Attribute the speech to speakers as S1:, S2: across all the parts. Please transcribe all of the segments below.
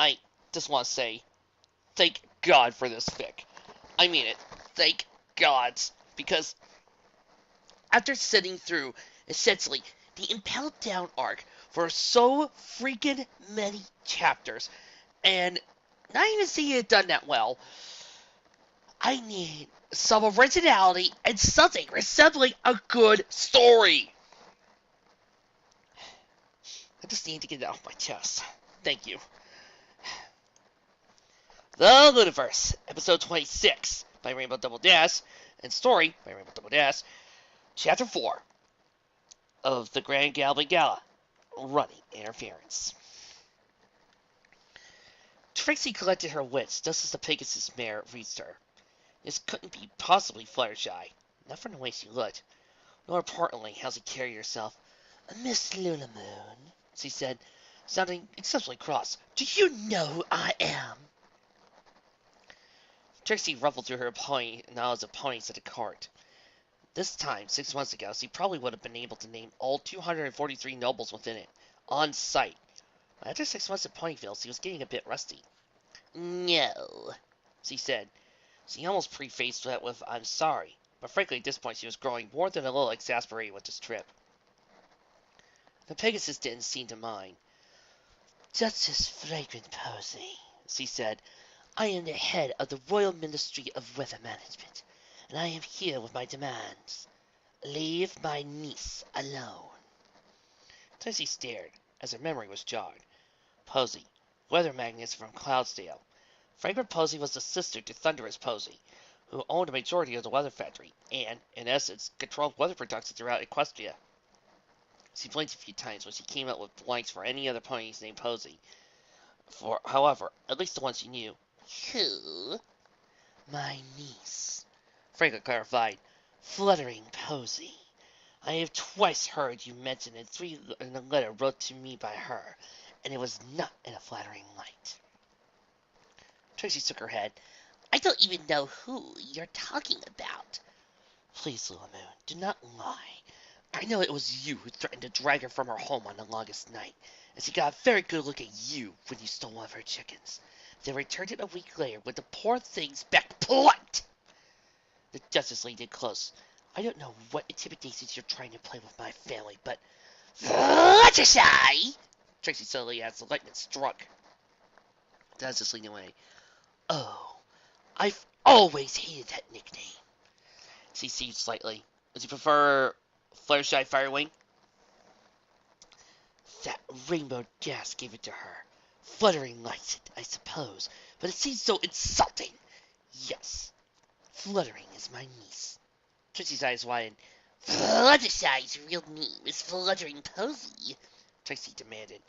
S1: I just want to say, thank God for this fic. I mean it. Thank God. Because after sitting through, essentially, the Impelled Down arc for so freaking many chapters, and not even seeing it done that well, I need some originality and something resembling a good story. I just need to get it off my chest. Thank you. The Lunaverse, episode 26 by Rainbow Double Dash, and story by Rainbow Double Dash, chapter 4 of the Grand Galloping Gala, running interference. Trixie collected her wits just as the Pegasus mare reached her. This couldn't be possibly Fluttershy, not from the way she looked, nor importantly how she carried herself. "Miss Lunamoon," she said, sounding exceptionally cross, "do you know who I am?" Trixie ruffled through her pony knowledge of ponies at the cart. This time, 6 months ago, she probably would have been able to name all 243 nobles within it, on sight. But after 6 months at Ponyville, she was getting a bit rusty. "No," she said. She almost prefaced that with "I'm sorry," but frankly at this point she was growing more than a little exasperated with this trip. The Pegasus didn't seem to mind. "Duchess Fragrant Posy," she said, "I am the head of the Royal Ministry of Weather Management, and I am here with my demands. Leave my niece alone." Trixie stared, as her memory was jogged. Posy, weather magnet from Cloudsdale. Fragrant Posy was the sister to Thunderous Posy, who owned a majority of the weather factory, and, in essence, controlled weather production throughout Equestria. She blinked a few times when she came up with blanks for any other ponies named Posy. However, at least the ones she knew. "Who?" "My niece," Fragrant clarified. "Fluttering Posy. I have twice heard you mention it in a letter wrote to me by her, and it was not in a flattering light." Trixie shook her head. "I don't even know who you're talking about." "Please, Lunamoon, do not lie. I know it was you who threatened to drag her from her home on the longest night, and she got a very good look at you when you stole one of her chickens. Then returned it a week later with the poor thing's back plucked." The Duchess leaned in close. "I don't know what intimidations you're trying to play with my family, but—" "Fluttershy!" Trixie suddenly asked. The lightning struck. The Duchess leaned away. "Oh, I've always hated that nickname." She seethed slightly. "Would you prefer Fluttershy Firewing?" "That rainbow gas gave it to her. Fluttering likes it, I suppose, but it seems so insulting. Yes, Fluttering is my niece." Trixie's eyes widened. "Fluttershy's real name is Fluttering Posy," Trixie demanded.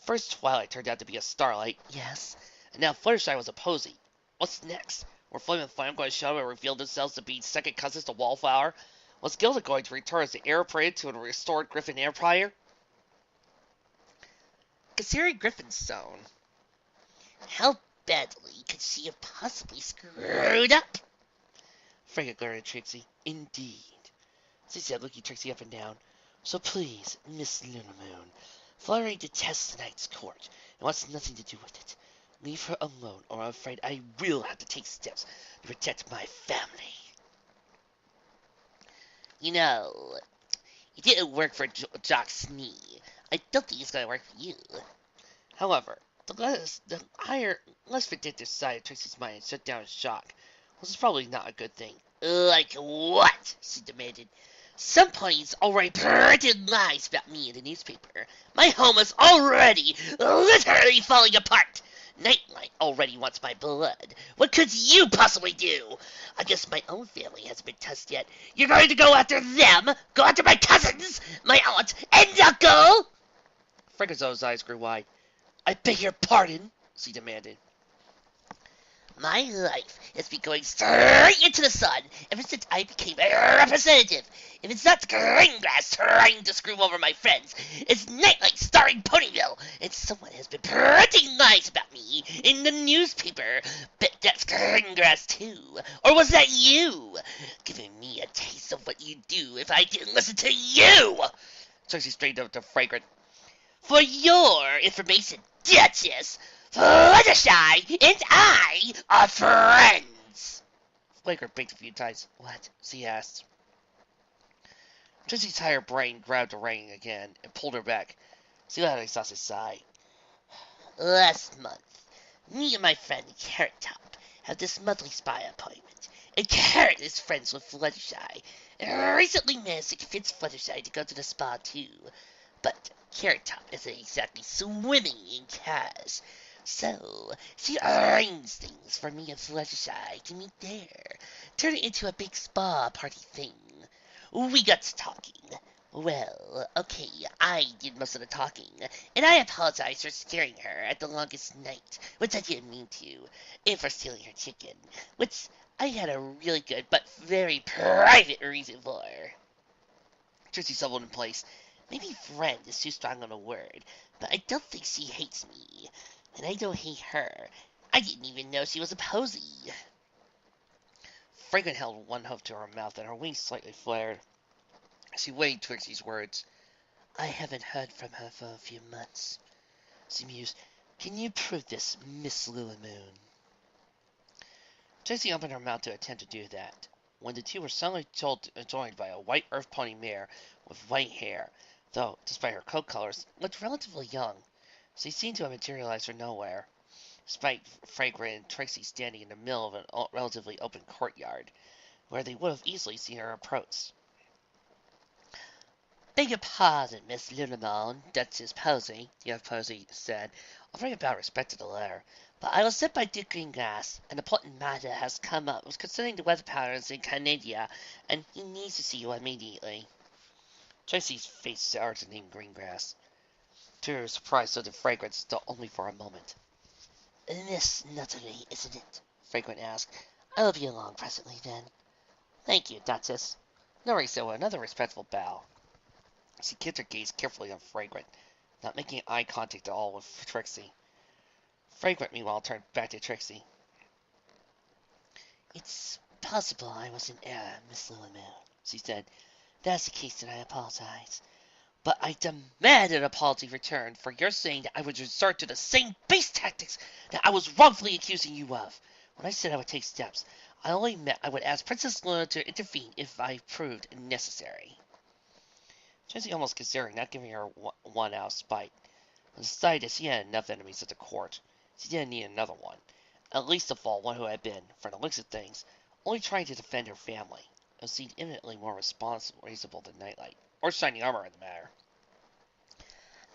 S1: First Twilight turned out to be a Starlight, yes, and now Fluttershy was a Posy. What's next? Were Flame and Flam going to show up and reveal themselves to be second cousins to Wallflower? Was Gilda going to return as the heir apparent to a restored Griffin Empire? Considering Griffinstone, how badly could she have possibly screwed up? Frank glared at Trixie. "Indeed," she said, looking Trixie up and down. "So please, Miss Lunamoon, Fluttering detests tonight's court and wants nothing to do with it. Leave her alone, or I'm afraid I will have to take steps to protect my family." "You know, it didn't work for Jock Snee. I don't think it's going to work for you." However, the higher, less vindictive side of Trixie's mind shut down in shock. This is probably not a good thing. "Like what?" she demanded. "Some ponies already printed lies about me in the newspaper. My home is already literally falling apart. Nightlight already wants my blood. What could you possibly do? I guess my own family hasn't been touched yet. You're going to go after them? Go after my cousins? My aunt and uncle?" Frankenstein's eyes grew wide. "I beg your pardon?" she demanded. "My life has been going straight into the sun ever since I became a representative. If it's not Greengrass trying to screw over my friends, it's Nightlight starring Ponyville, and someone has been printing lies about me in the newspaper. Bet that's Greengrass too. Or was that you? Giving me a taste of what you'd do if I didn't listen to you." Trixie straightened up to Fragrant. "For your information, Duchess, Fluttershy and I are friends. Flaker blinked a few times. What? She asked. Trixie's higher brain grabbed the rein again and pulled her back. She let out an exhausted sigh. Last month, me and my friend Carrot Top have this monthly spy appointment, and Carrot is friends with Fluttershy, and recently managed to convince Fluttershy to go to the spa too. But Carrot Top isn't exactly swimming in cash, so she arranged things for me and Fluttershy to meet there, turn it into a big spa party thing. We got to talking. Well, okay, I did most of the talking, and I apologize for scaring her at the longest night, which I didn't mean to, and for stealing her chicken, which I had a really good but very private reason for. Trixie settled in place. Maybe friend is too strong on a word, but I don't think she hates me, and I don't hate her. I didn't even know she was a posy. Fragrant held one hoof to her mouth, and her wings slightly flared. She weighed Trixie's words. I haven't heard from her for a few months. She mused. Can you prove this, Miss Lunamoon? Trixie opened her mouth to attempt to do that, when the two were suddenly joined by a white earth pony mare with white hair, though, despite her coat colors, looked relatively young. She seemed to have materialized from nowhere, despite Fragrant and Trixie standing in the middle of a relatively open courtyard, where they would have easily seen her approach. Beg your pardon, Miss Lunamoon, Duchess Posy, the young Posy said, offering a bow of respect to the latter, but I was sent by Duke Greengrass. An important matter has come up concerning the weather patterns in Canada, and he needs to see you immediately. Trixie's face soured to name Greengrass. To her surprise, so did Fragrance, though only for a moment. Miss Nuttery, isn't it? Fragrant asked. I will be along presently, then. Thank you, Duchess. Nuttery said with another respectful bow. She kept her gaze carefully on Fragrant, not making eye contact at all with Trixie. Fragrant, meanwhile, turned back to Trixie. It's possible I was in error, Miss Lunamoon, she said. If that's the case, then I apologize. But I demand an apology returned for your saying that I would resort to the same base tactics that I was wrongfully accusing you of. When I said I would take steps, I only meant I would ask Princess Luna to intervene if I proved necessary. Trixie almost considered not giving her one out of spite, but decided that she had enough enemies at the court. She didn't need another one, at least of all one who had been, from the looks of things, only trying to defend her family, and seemed infinitely more reasonable than Nightlight, or Shining Armor in the matter.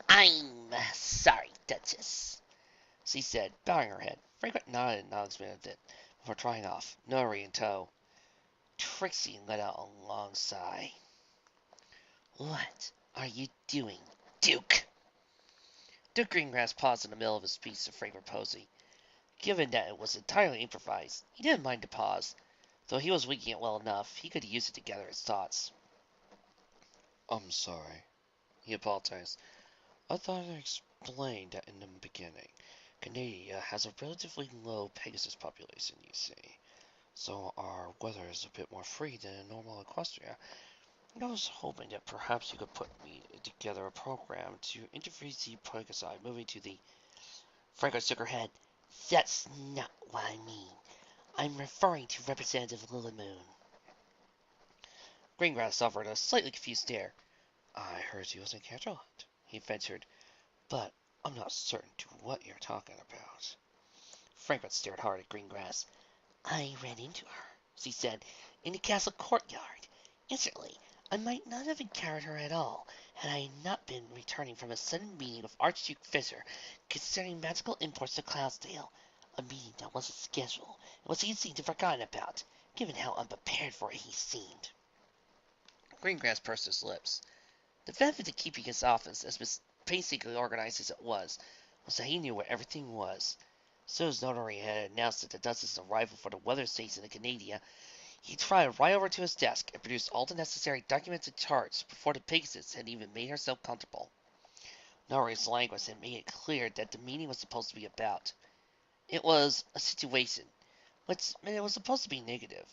S1: I'm sorry, Duchess, she said, bowing her head. Fragrant nodded in acknowledgement of it, before trying off, Nori in tow. Trixie let out a long sigh. What are you doing, Duke? Duke Greengrass paused in the middle of his speech to Fragrant Posy. Given that it was entirely improvised, he didn't mind the pause. Though he was winging it well enough, he could use it to gather his thoughts. I'm sorry, he apologized. I thought I explained that in the beginning. Canada has a relatively low Pegasus population, you see, so our weather is a bit more free than in normal Equestria. I was hoping that perhaps you could put me together a program to interface the Pegasi moving to the... Franco shook her head. That's not what I mean. I'm referring to Representative Lunamoon. Greengrass offered a slightly confused stare. I heard he was in Canterlot, he ventured, but I'm not certain to what you're talking about. Franklin stared hard at Greengrass. I ran into her, she said, in the castle courtyard. Instantly, I might not have encountered her at all, had I not been returning from a sudden meeting with Archduke Fisher concerning magical imports to Cloudsdale, a meeting that wasn't scheduled, and was easy to forgotten about, given how unprepared for it he seemed. Greengrass pursed his lips. The benefit of keeping his office as painstakingly organized as it was that he knew where everything was. So as Notary had announced that the Duchess's arrival for the weather station in Canada, he trotted right over to his desk and produced all the necessary documents and charts before the Pegasus had even made herself comfortable. Notary's language had made it clear that the meeting was supposed to be about. It was a situation, which meant it was supposed to be negative,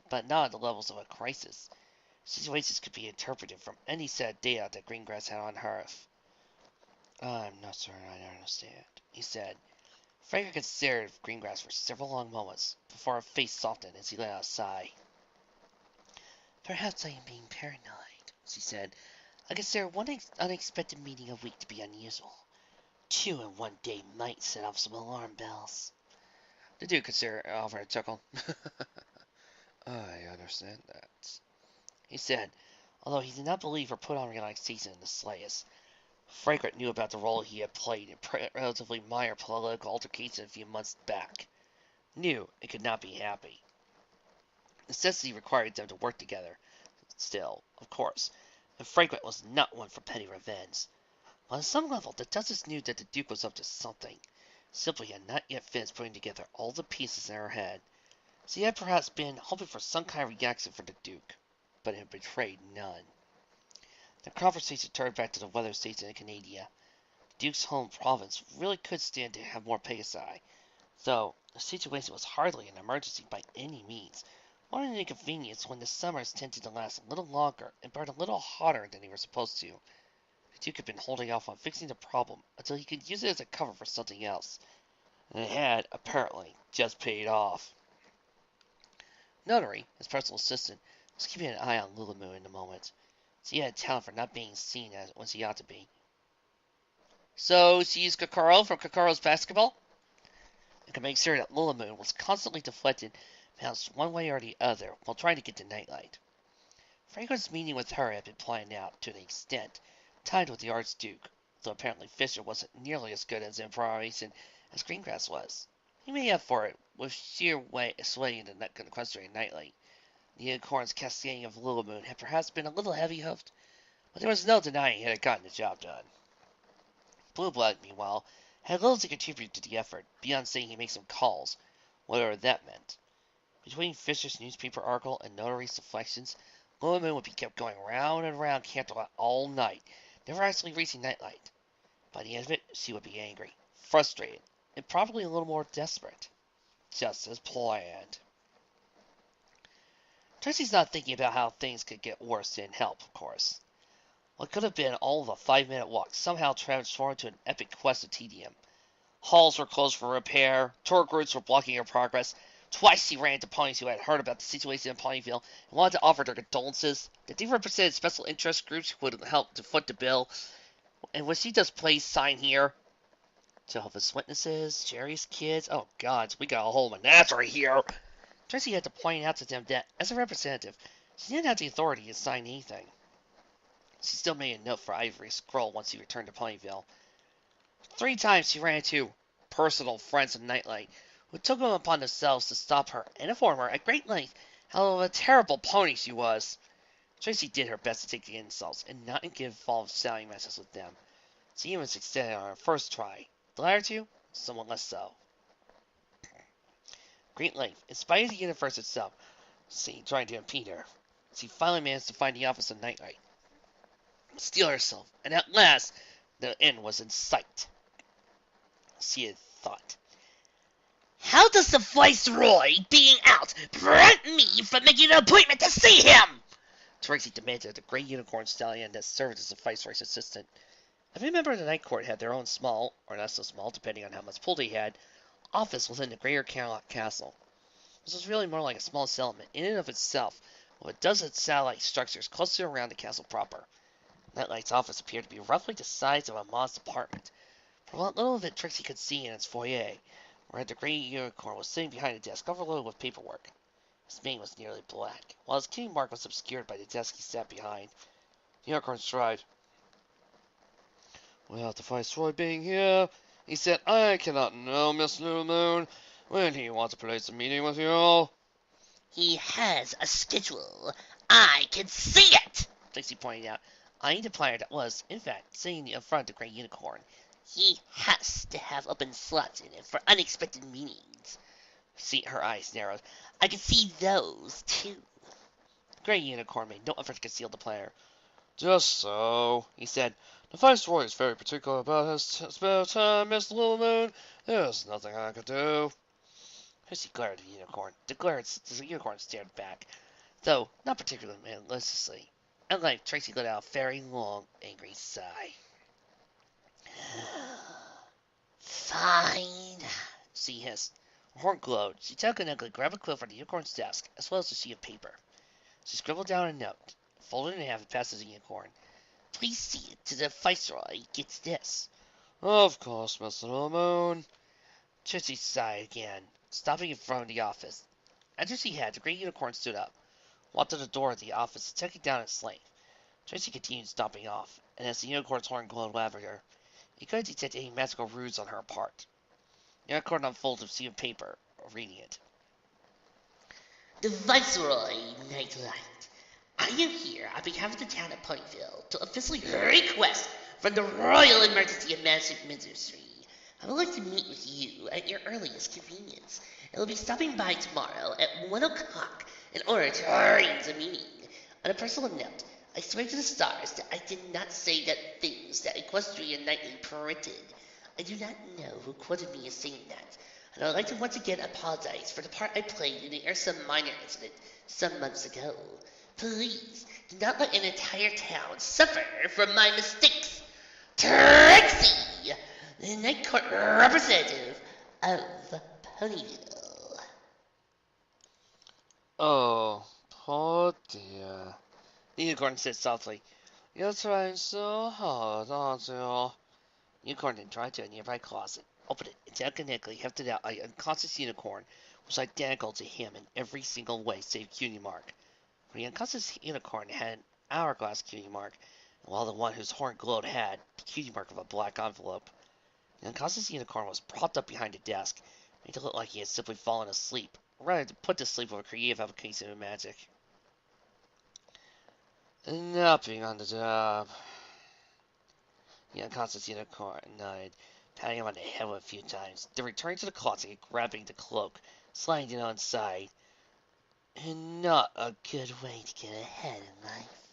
S1: but not at the levels of a crisis. Situations could be interpreted from any set of data that Greengrass had on Earth. I'm not certain I understand, he said. Frank considered Greengrass for several long moments before her face softened as he let out a sigh. Perhaps I am being paranoid, she said. I consider one unexpected meeting a week to be unusual. 2 in one day might set off some alarm bells. The Duke considered offered a chuckle. I understand that, he said, although he did not believe or put on relaxation in the slightest. Fragrant knew about the role he had played in relatively minor political altercations a few months back. Knew it could not be happy. Necessity required them to work together. Still, of course, and Fragrant was not one for petty revenge. On some level, the Duchess knew that the Duke was up to something. Simply had not yet finished putting together all the pieces in her head. She had perhaps been hoping for some kind of reaction from the Duke, but had betrayed none. The conversation turned back to the weather station in Canada. The Duke's home province really could stand to have more Pegasi, though the situation was hardly an emergency by any means. More an inconvenience when the summers tended to last a little longer and burn a little hotter than they were supposed to. The Duke had been holding off on fixing the problem until he could use it as a cover for something else, and it had, apparently, just paid off. Notary, his personal assistant, was keeping an eye on Lulamoon in the moment. She had a talent for not being seen as when she ought to be. So, she's Kokoro from Kokoro's basketball? And could make sure that Lulamoon was constantly deflected, bounced one way or the other, while trying to get to Nightlight. Franklin's meeting with her had been planned out, to an extent, tied with the Archduke, though apparently Fisher wasn't nearly as good as improvisation as Greengrass was. He made up for it, with sheer swaying the equestrian Nightlight. The unicorn's cascading of Lulamoon had perhaps been a little heavy-hoofed, but there was no denying it had gotten the job done. Blue Blood, meanwhile, had little to contribute to the effort, beyond saying he made some calls, whatever that meant. Between Fisher's newspaper article and Notary's deflections, Lulamoon would be kept going round and round Canterlot all night, never actually reaching Nightlight. By the end of it, she would be angry, frustrated, and probably a little more desperate. Just as planned. Trixie's not thinking about how things could get worse than help, of course. What could have been all of a 5-minute walk somehow transformed into an epic quest of tedium. Halls were closed for repair, tour routes were blocking her progress. Twice she ran into ponies who had heard about the situation in Ponyville and wanted to offer their condolences. They represented special interest groups who would help to foot the bill. And would she just please sign here? Jehovah's Witnesses, Jerry's kids, oh gods, we got a whole menagerie here. Trixie had to point out to them that, as a representative, she didn't have the authority to sign anything. She still made a note for Ivory Scroll once he returned to Ponyville. 3 times she ran into personal friends of Nightlight, who took them upon themselves to stop her and inform her at great length how of a terrible pony she was. Trixie did her best to take the insults and not give false sounding messages with them. She even succeeded on her first try. The latter 2, somewhat less so. Great length, in spite of the universe itself, trying to impede her, she finally managed to find the office of Nightlight, steal herself, and at last the end was in sight. She had thought, how does the Viceroy being out prevent me from making an appointment to see him? Trixie demanded of the Grey Unicorn stallion that served as the Viceroy's assistant. Every member of the Night Court had their own small, or not so small, depending on how much pull they had, office within the Greater Canterlot Castle. This was really more like a small settlement in and of itself, with a dozen satellite structures clustered around the castle proper. Nightlight's office appeared to be roughly the size of a modest apartment. From what little of it Trixie could see in its foyer, where the Grey Unicorn was sitting behind a desk overloaded with paperwork. His mane was nearly black, while his key mark was obscured by the desk he sat behind. The Unicorn sighed. Without the Viceroy being here, he said, I cannot know Miss Moon when he wants to place a meeting with you.
S2: He has a schedule. I can see it,
S1: Trixie pointed out, eyeing the player that was, in fact, sitting in front of the Grey Unicorn.
S2: He has to have open slots in it for unexpected meetings.
S1: Her eyes narrowed.
S2: I can see those, too.
S1: The Grey Unicorn made no effort to conceal the player. Just so, he said. The Viceroy is very particular about his spare time, Miss Moon. There's nothing I can do. Trixie glared at the Unicorn. The Unicorn stared back, though not particularly maliciously. At length, Trixie let out a very long, angry sigh.
S2: Fine,
S1: Trixie hissed. Her horn glowed. She telekinetically grabbed a clip from the unicorn's desk, as well as a sheet of paper. She scribbled down a note, folded it in half, and passed it to the unicorn.
S2: Please see it to the Viceroy gets this.
S1: Of course, Mr. Moon. Trixie sighed again, stopping in front of the office. After she had, the great unicorn stood up, walked to the door of the office, taking down its slave. Trixie continued stomping off, and as the unicorn's horn glowed after her, he couldn't detect any magical ruse on her part. The unicorn unfolded a sheet of paper, reading it.
S2: The Viceroy Nightlight. I am here on behalf of the town of Ponyville to officially request from the Royal Emergency Management Ministry. I would like to meet with you at your earliest convenience. I will be stopping by tomorrow at 1 o'clock in order to arrange a meeting. On a personal note, I swear to the stars that I did not say that things that Equestrian Nightly printed. I do not know who quoted me as saying that, and I would like to once again apologize for the part I played in the Ursa Minor incident some months ago. Please, do not let an entire town suffer from my mistakes. Trixie, the Night Court representative of Ponyville.
S1: Oh, poor dear. The unicorn said softly. You're trying so hard, aren't you? The unicorn then tried to a nearby closet, opened it, and telekinetically hefted out an unconscious unicorn, which was identical to him in every single way save cutie mark. For the unconscious unicorn had an hourglass cutie mark, while the one whose horn glowed had the cutie mark of a black envelope. The unconscious unicorn was propped up behind a desk, made to look like he had simply fallen asleep, rather than put to sleep with a creative application of magic. Not being on the job. The unconscious unicorn nodded, patting him on the head a few times, then returning to the closet and grabbing the cloak, sliding it inside. And not a good way to get ahead in life.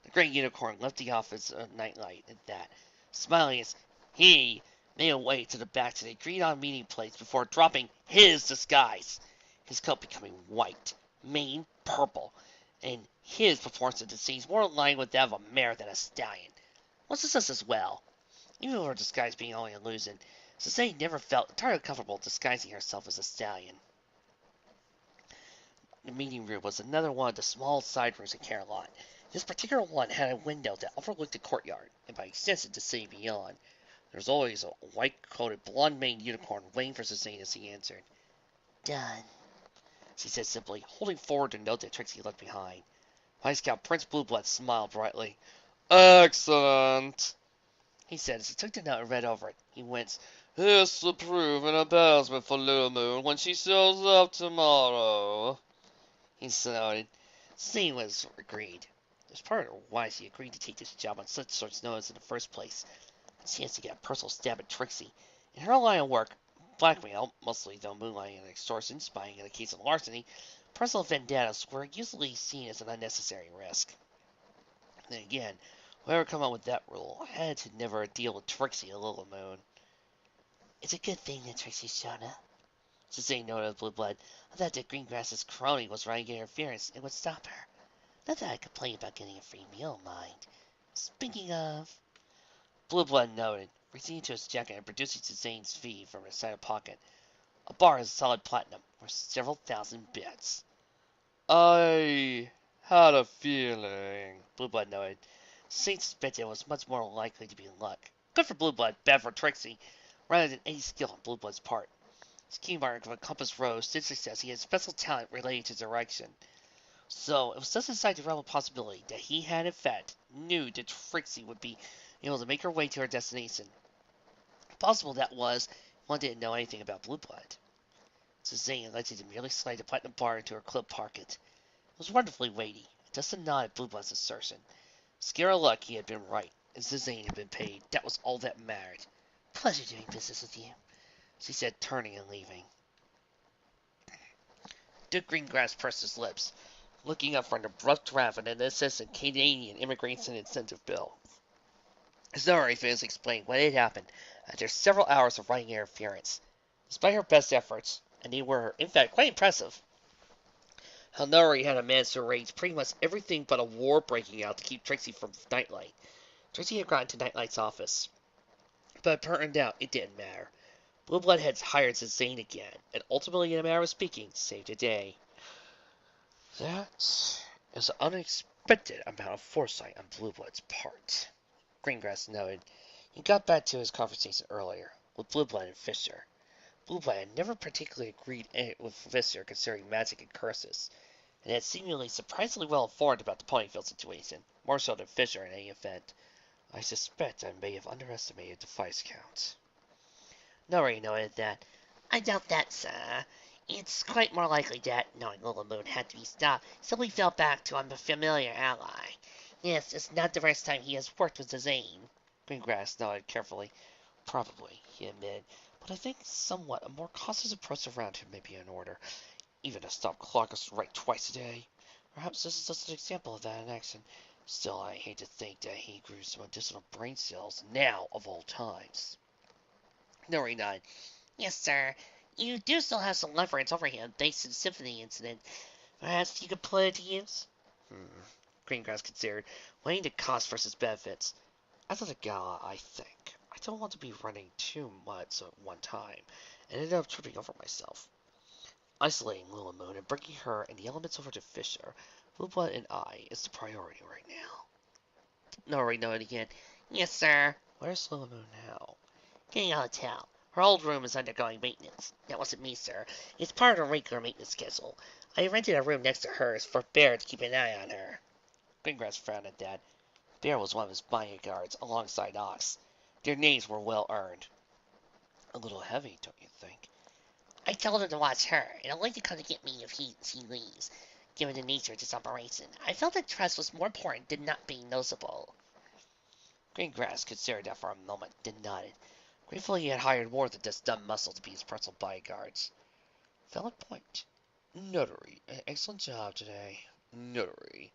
S1: The great unicorn left the office of Nightlight at that, smiling as he made a way to the back to the agreed-on meeting place before dropping his disguise, his coat becoming white, mane purple, and his performance of the scenes more in line with that of a mare than a stallion. Was this as well? Even with her disguise being only an illusion, Sasay never felt entirely comfortable disguising herself as a stallion. The meeting room was another one of the small side rooms in Canterlot. This particular one had a window that overlooked the courtyard, and by extension the city beyond. There was always a white-coated, blonde-maned unicorn waiting for Sasay as he answered.
S2: Done,
S1: she said simply, holding forward the note that Trixie left behind. Vice Scout Prince Blueblood smiled brightly. Excellent, he said as he took the note and read over it. He winced. Here's to prove an embarrassment for Little Moon when she shows up tomorrow. He snorted. Sasay was agreed. It was part of why she agreed to take this job on such short notice in the first place. A chance to get a personal stab at Trixie. In her line of work, blackmail, mostly though moonlighting and extortion, spying in a case of larceny, personal vendettas were usually seen as an unnecessary risk. Then again, whoever came up with that rule had to never deal with Trixie or Little Moon.
S2: It's a good thing that Trixie showed up.
S1: Sasay noted Blue Blood. I thought that Greengrass's crony was running interference and would stop her. Not that I complain about getting a free meal, mind. Speaking of... Blue Blood noted, reaching into his jacket and producing Sasay's fee from his side pocket. A bar of solid platinum, worth several thousand bits. I had a feeling, Blue Blood noted. Sasay suspected it was much more likely to be luck. Good for Blue Blood, bad for Trixie, rather than any skill on Blue Blood's part. His key mark of a compass rose did success. He had special talent related to direction. So it was just inside the realm of possibility that he had in fact knew that Trixie would be able to make her way to her destination. Possible that was, one didn't know anything about Blue Blood. Sasay elected to merely slide the platinum bar into her clip pocket. It was wonderfully weighty, just a nod at Blue Blood's assertion. Scare of luck, he had been right, and Sasay had been paid. That was all that mattered.
S2: Pleasure doing business with you,
S1: she said, turning and leaving. Duke Greengrass pursed his lips, looking up from the abrupt draft of an incessant Canadian immigration incentive bill. His memory fails to explain what had happened after several hours of writing interference. Despite her best efforts, and they were, in fact, quite impressive, Hanori had managed to arrange pretty much everything but a war breaking out to keep Trixie from Nightlight. Trixie had gotten to Nightlight's office, but it turned out it didn't matter. Blue Blood had hired Zane again, and ultimately, in a matter of speaking, saved the day. That is an unexpected amount of foresight on Blue Blood's part, Greengrass noted. He got back to his conversation earlier with Blue Blood and Fisher. Blue Blood had never particularly agreed with Fisher concerning magic and curses, and had seemingly surprisingly well informed about the Ponyville situation, more so than Fisher in any event. I suspect I may have underestimated the Vice Count.
S2: Nori noted that. I doubt that, sir. It's quite more likely that, knowing Lunamoon had to be stopped, simply fell back to a familiar ally. Yes, it's not the first time he has worked with Zane.
S1: Greengrass nodded carefully. Probably, he admitted, but I think somewhat a more cautious approach around him may be in order. Even to stop clock us right twice a day. Perhaps this is just an example of that in action. Still, I hate to think that he grew some additional brain cells now of all times.
S2: Nori nodded. Yes, sir. You do still have some leverage over him thanks to the Symphony incident. Perhaps you could put it to use?
S1: Greengrass considered, weighing the cost versus benefits. After the gala, I think. I don't want to be running too much at one time, and end up tripping over myself. Isolating Lula Moon and bringing her and the elements over to Fisher, Blueblood and I, is the priority right now.
S2: Nori nodded again. Yes, sir.
S1: Where's Lula Moon now?
S2: Getting a hotel. Her old room is undergoing maintenance. That wasn't me, sir. It's part of her regular maintenance schedule. I rented a room next to hers for Bear to keep an eye on her.
S1: Greengrass frowned at that. Bear was one of his bodyguards alongside Ox. Their names were well earned. A little heavy, don't you think?
S2: I told him to watch her, and I'd like to come to get me if he leaves. Given the nature of this operation, I felt that trust was more important than not being noticeable.
S1: Greengrass considered that for a moment, then nodded. Grateful he had hired more than just dumb muscle to be his personal bodyguards. Valid point. Notary, excellent job today. Notary.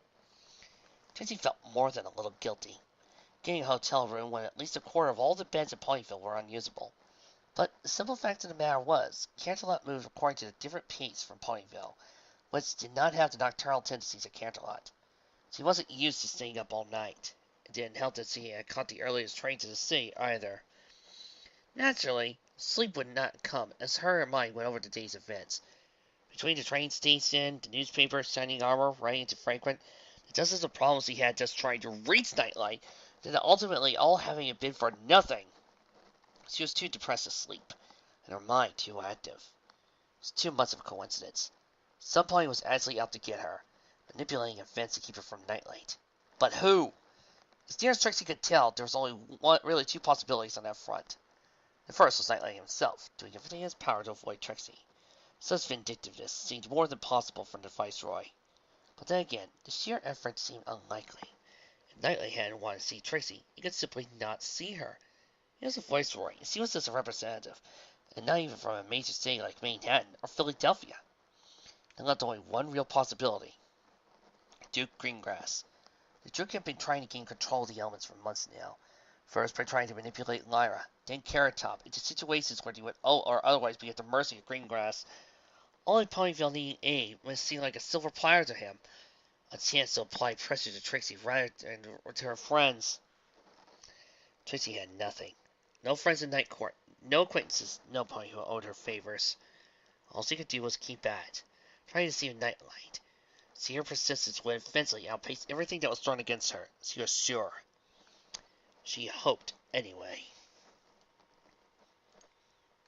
S1: Trixie felt more than a little guilty. Getting a hotel room when at least a quarter of all the beds in Ponyville were unusable. But the simple fact of the matter was, Canterlot moved according to a different pace from Ponyville, which did not have the nocturnal tendencies of Canterlot. So he wasn't used to staying up all night. It didn't help that he had caught the earliest train to the city, either. Naturally, sleep would not come as her mind went over the day's events. Between the train station, the newspaper, shining armor, writing to Franklin, the dozens of problems he had just trying to reach Nightlight, then ultimately all having been for nothing. She was too depressed to sleep, and her mind too active. It was too much of a coincidence. Somebody was actually out to get her, manipulating events to keep her from Nightlight. But who? As near as Trixie could tell, there was only really two possibilities on that front. The first was Nightlight himself, doing everything in his power to avoid Trixie. Such vindictiveness seemed more than possible from the Viceroy. But then again, the sheer effort seemed unlikely. If Nightlight hadn't wanted to see Trixie, he could simply not see her. He was a Viceroy, and she was just a representative, and not even from a major city like Manhattan or Philadelphia. There left only one real possibility. Duke Greengrass. The Duke had been trying to gain control of the elements for months now. First by trying to manipulate Lyra, then Carrot Top, into situations where he would or otherwise be at the mercy of Greengrass. Only Ponyville needed aid when it seemed like a silver platter to him. A chance to apply pressure to Trixie rather than to her friends. Trixie had nothing. No friends in Night Court, no acquaintances, nobody who owed her favors. All she could do was keep at it, trying to see a Nightlight. See her persistence would eventually outpace everything that was thrown against her, she was sure. She hoped, anyway.